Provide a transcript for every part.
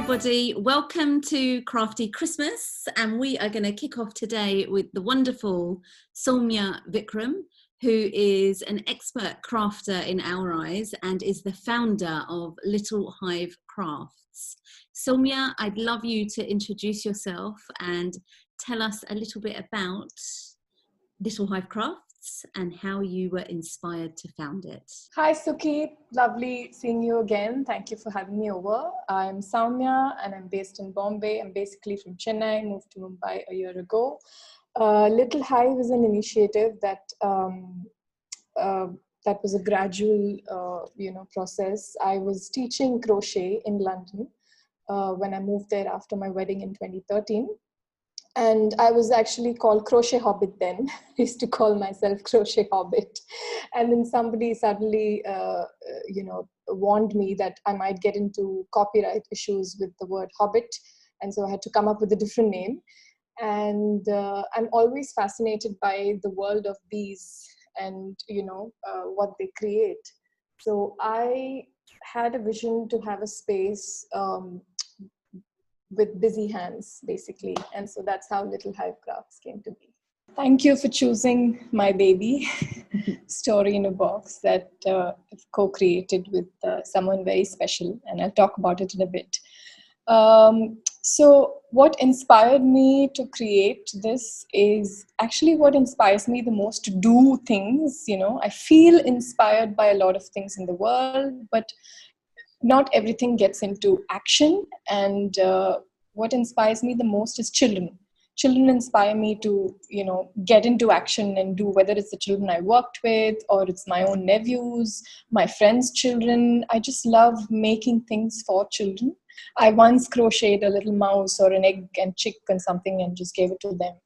everybody, welcome to Crafty Christmas, and we are going to kick off today with the wonderful Sowmya Vikram, who is an expert crafter in our eyes and is the founder of Little Hive Crafts. Sowmya, I'd love you to introduce yourself and tell us a little bit about Little Hive Crafts and how you were inspired to found it. Hi Suki, lovely seeing you again. Thank you for having me over. I'm Sowmya and I'm based in Bombay. I'm basically from Chennai, moved to Mumbai a year ago. Little Hive is an initiative that was a gradual process. I was teaching crochet in London when I moved there after my wedding in 2013. And I was actually called Crochet Hobbit then. I used to call myself Crochet Hobbit. And then somebody suddenly, warned me that I might get into copyright issues with the word Hobbit. And so I had to come up with a different name. And I'm always fascinated by the world of bees and, what they create. So I had a vision to have a space with busy hands, basically. And so that's how Little Hive Crafts came to be. Thank you for choosing my baby, Story in a Box, that I've co-created with someone very special. And I'll talk about it in a bit. So what inspired me to create this is actually what inspires me the most to do things. I feel inspired by a lot of things in the world, but not everything gets into action. And what inspires me the most is children. Children inspire me to, get into action and do, whether it's the children I worked with or it's my own nephews, my friends' children. I just love making things for children. I once crocheted a little mouse or an egg and chick and something and just gave it to them.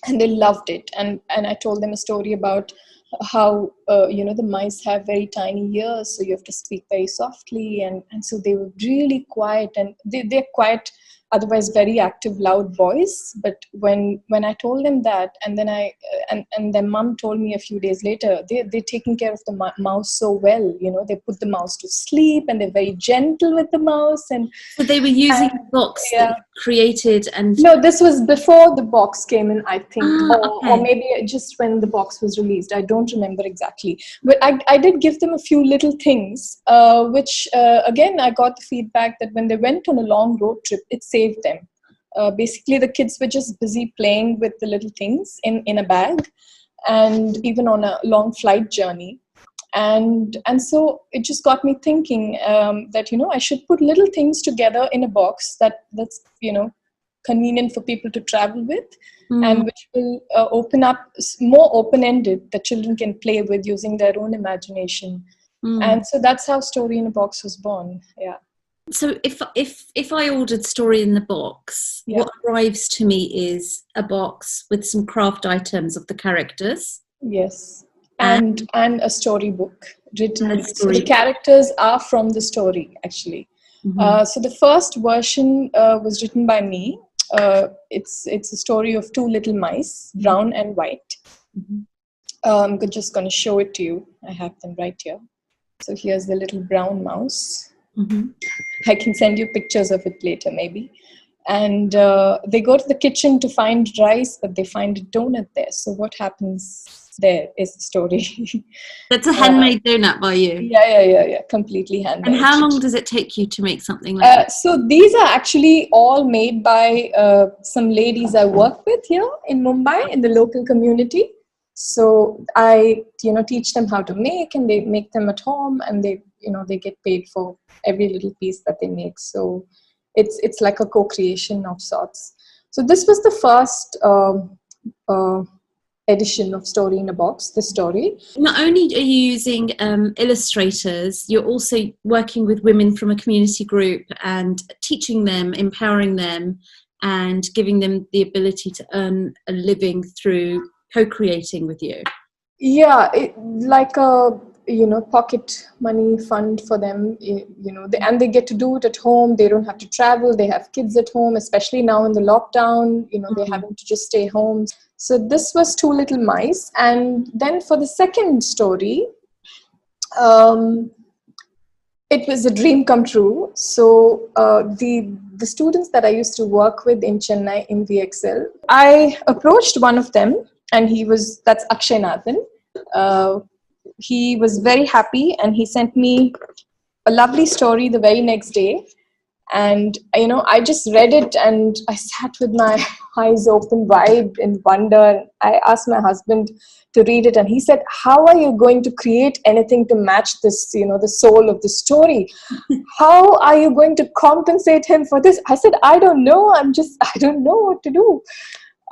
And they loved it. And I told them a story about how, the mice have very tiny ears, so you have to speak very softly. And so they were really quiet, and they're quite, otherwise very active, loud boys. But when I told them that, and then and their mum told me a few days later, they're taking care of the mouse so well. They put the mouse to sleep, and they're very gentle with the mouse. And so they were using a box that you created, and no, this was before the box came in, I think, okay. or maybe just when the box was released. I don't remember exactly, but I did give them a few little things, which again I got the feedback that when they went on a long road trip, it saved them. Basically, the kids were just busy playing with the little things in a bag, and even on a long flight journey. And so it just got me thinking that, I should put little things together in a box that's, convenient for people to travel with, and which will open up more open-ended that children can play with using their own imagination. And so that's how Story in a Box was born. Yeah. So if I ordered Story in the Box, what arrives to me is a box with some craft items of the characters. Yes. And a storybook written. So the characters are from the story, actually. So the first version was written by me. It's a story of two little mice, brown and white. I'm just going to show it to you. I have them right here. So here's the little brown mouse. I can send you pictures of it later, maybe. And they go to the kitchen to find rice, but they find a donut there. So what happens there is the story. That's a handmade donut by you? Yeah. Completely handmade. And how long does it take you to make something like that? So these are actually all made by some ladies I work with here in Mumbai, in the local community. So I, teach them how to make, and they make them at home, and they get paid for every little piece that they make. So it's like a co-creation of sorts. So this was the first edition of Story in a Box, the story. Not only are you using illustrators, you're also working with women from a community group and teaching them, empowering them, and giving them the ability to earn a living through co-creating with you. Yeah, like a pocket money fund for them. And they get to do it at home. They don't have to travel. They have kids at home, especially now in the lockdown. They're having to just stay home. So this was Two Little Mice. And then for the second story, it was a dream come true. So the students that I used to work with in Chennai in VXL, I approached one of them, and that's Akshaya Nathan. He was very happy, and he sent me a lovely story the very next day. And I just read it, and I sat with my eyes open wide in wonder. I asked my husband to read it, and he said, how are you going to create anything to match this, the soul of the story? How are you going to compensate him for this? I said, I don't know. I don't know what to do.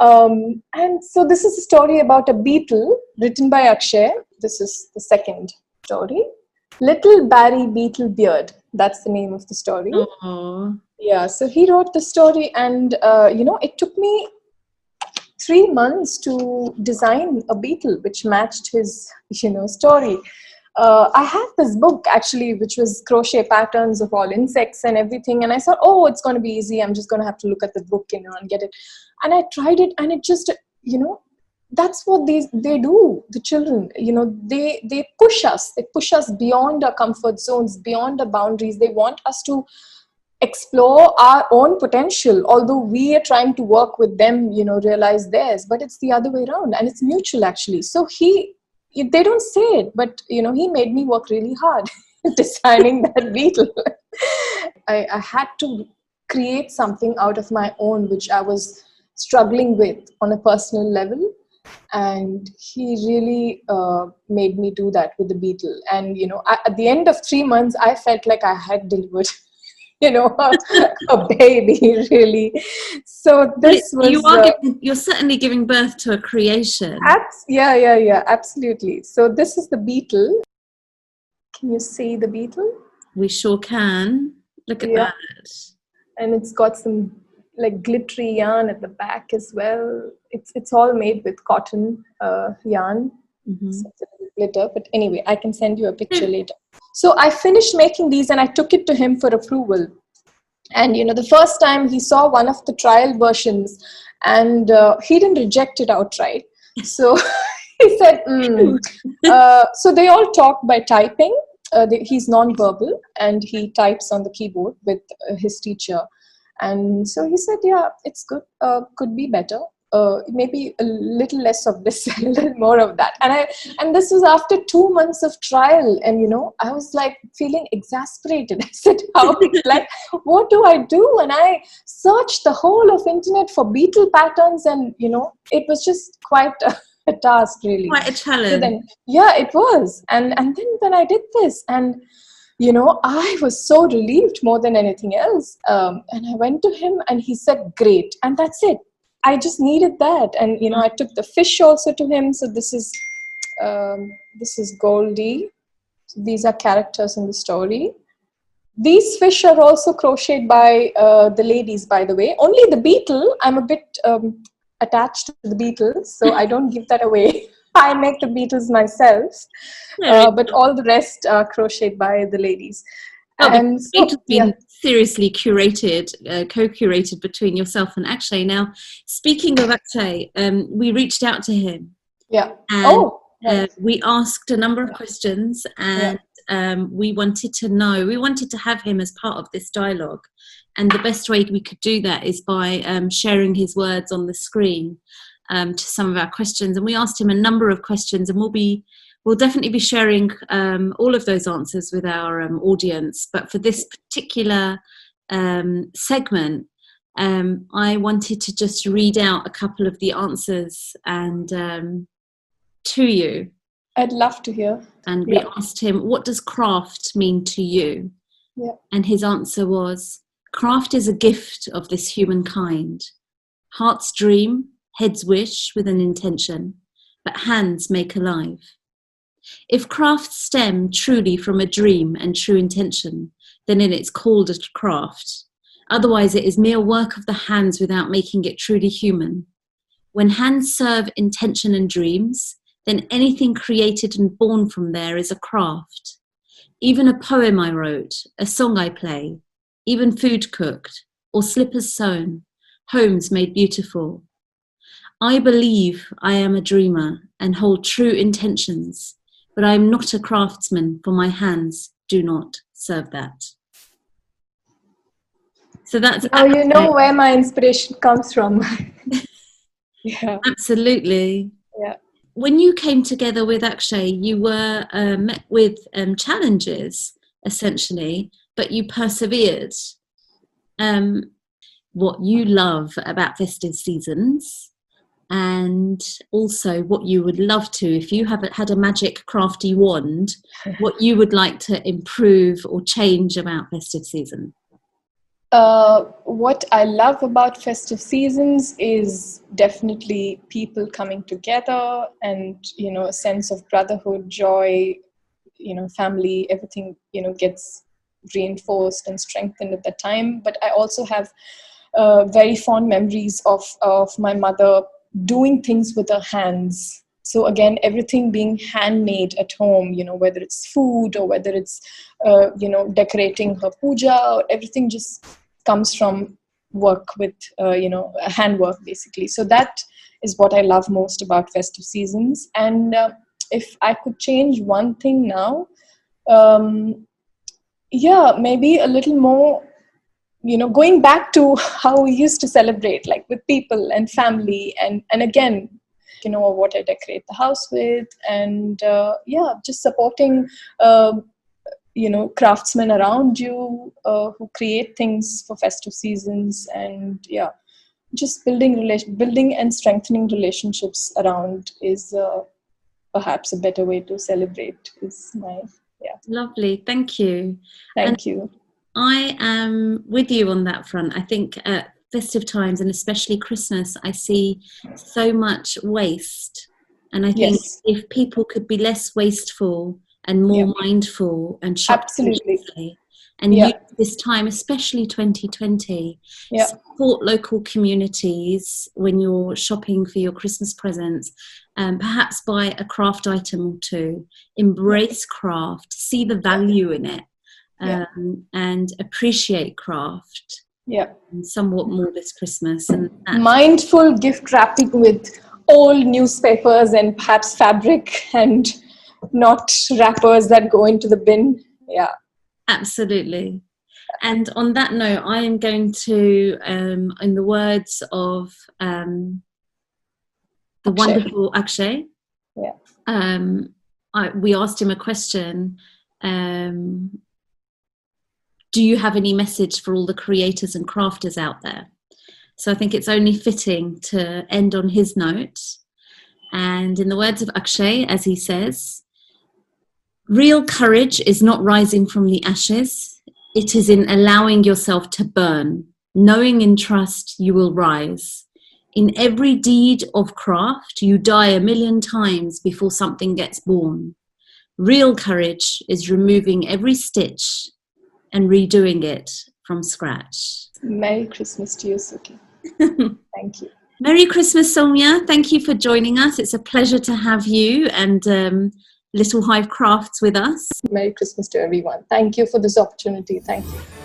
And so this is a story about a beetle written by Akshay. This is the second story. Little Barry Beetle Beard. That's the name of the story. Aww. Yeah, so he wrote the story, and it took me 3 months to design a beetle which matched his story. I had this book actually, which was crochet patterns of all insects and everything, and I thought, oh, it's going to be easy. I'm just going to have to look at the book, and get it. And I tried it, and it just, that's what they do. The children, they push us. They push us beyond our comfort zones, beyond our boundaries. They want us to explore our own potential, although we are trying to work with them, realize theirs. But it's the other way around, and it's mutual actually. So they don't say it, but he made me work really hard designing that beetle. I had to create something out of my own, which I was struggling with on a personal level. And he really made me do that with the beetle. And, at the end of 3 months, I felt like I had delivered, a baby, really. So this was... you're certainly giving birth to a creation. Yeah, absolutely. So this is the beetle. Can you see the beetle? We sure can. Look at that. And it's got some glittery yarn at the back as well. It's all made with cotton yarn. Mm-hmm. So it's a little glitter. But anyway, I can send you a picture later. So I finished making these, and I took it to him for approval. And the first time he saw one of the trial versions, and he didn't reject it outright. So he said, so they all talk by typing. He's non-verbal, and he types on the keyboard with his teacher. And so he said, yeah, it's good. Could be better. Maybe a little less of this, a little more of that. And this was after 2 months of trial. And, I was feeling exasperated. I said, what do I do? And I searched the whole of internet for beetle patterns. And, it was just quite a task, really. Quite a challenge. So then, yeah, it was. And then when I did this, and I was so relieved more than anything else. And I went to him, and he said, great. And that's it. I just needed that. And, I took the fish also to him. So this is Goldie. So these are characters in the story. These fish are also crocheted by the ladies, by the way. Only the beetle, I'm a bit attached to the beetle, so I don't give that away. I make the beetles myself. But all the rest are crocheted by the ladies. And it's been seriously curated, co-curated between yourself and Akshay. Now, speaking of Akshay, we reached out to him. Yeah. And we asked a number of questions, and we wanted to have him as part of this dialogue. And the best way we could do that is by sharing his words on the screen to some of our questions. And we asked him a number of questions, and we'll definitely be sharing all of those answers with our audience. But for this particular segment, I wanted to just read out a couple of the answers and to you. I'd love to hear. And we asked him, what does craft mean to you? Yeah. And his answer was, craft is a gift of this humankind. Hearts dream, heads wish with an intention, but hands make alive. If craft stem truly from a dream and true intention, then it's called a craft. Otherwise, it is mere work of the hands without making it truly human. When hands serve intention and dreams, then anything created and born from there is a craft. Even a poem I wrote, a song I play, even food cooked, or slippers sewn, homes made beautiful. I believe I am a dreamer and hold true intentions, but I am not a craftsman, for my hands do not serve that. So that's Now you know where my inspiration comes from. Yeah. Absolutely. Yeah. When you came together with Akshay, you were met with challenges, essentially, but you persevered. What you love about festive seasons, and also what you would love to, if you had a magic crafty wand, what you would like to improve or change about festive season. What I love about festive seasons is definitely people coming together and, a sense of brotherhood, joy, family, everything, gets reinforced and strengthened at that time. But I also have very fond memories of my mother doing things with her hands. So again, everything being handmade at home, whether it's food or whether it's, decorating her puja, or everything just comes from work with, handwork basically. So that is what I love most about festive seasons. And if I could change one thing now, maybe a little more, going back to how we used to celebrate, like with people and family, and again, what I decorate the house with, and just supporting craftsmen around you who create things for festive seasons, and just building and strengthening relationships around is perhaps a better way to celebrate. Is my Lovely, thank you. Thank you. I am with you on that front. I think at festive times, and especially Christmas, I see so much waste, and I think if people could be less wasteful and more mindful and shop absolutely, and use this time, especially 2020, support local communities when you're shopping for your Christmas presents, perhaps buy a craft item or two, embrace craft, see the value in it, and appreciate craft somewhat more this Christmas. And mindful gift wrapping with old newspapers and perhaps fabric, and not wrappers that go into the bin. Absolutely. And on that note, I am going to, in the words of the wonderful Akshay, we asked him a question. Do you have any message for all the creators and crafters out there? So I think it's only fitting to end on his note. And in the words of Akshay, as he says, real courage is not rising from the ashes. It is in allowing yourself to burn, knowing in trust you will rise. In every deed of craft, you die 1,000,000 times before something gets born. Real courage is removing every stitch and redoing it from scratch. Merry Christmas to you, Suki. Thank you. Merry Christmas, Sowmya. Thank you for joining us. It's a pleasure to have you and Little Hive Crafts with us. Merry Christmas to everyone. Thank you for this opportunity. Thank you.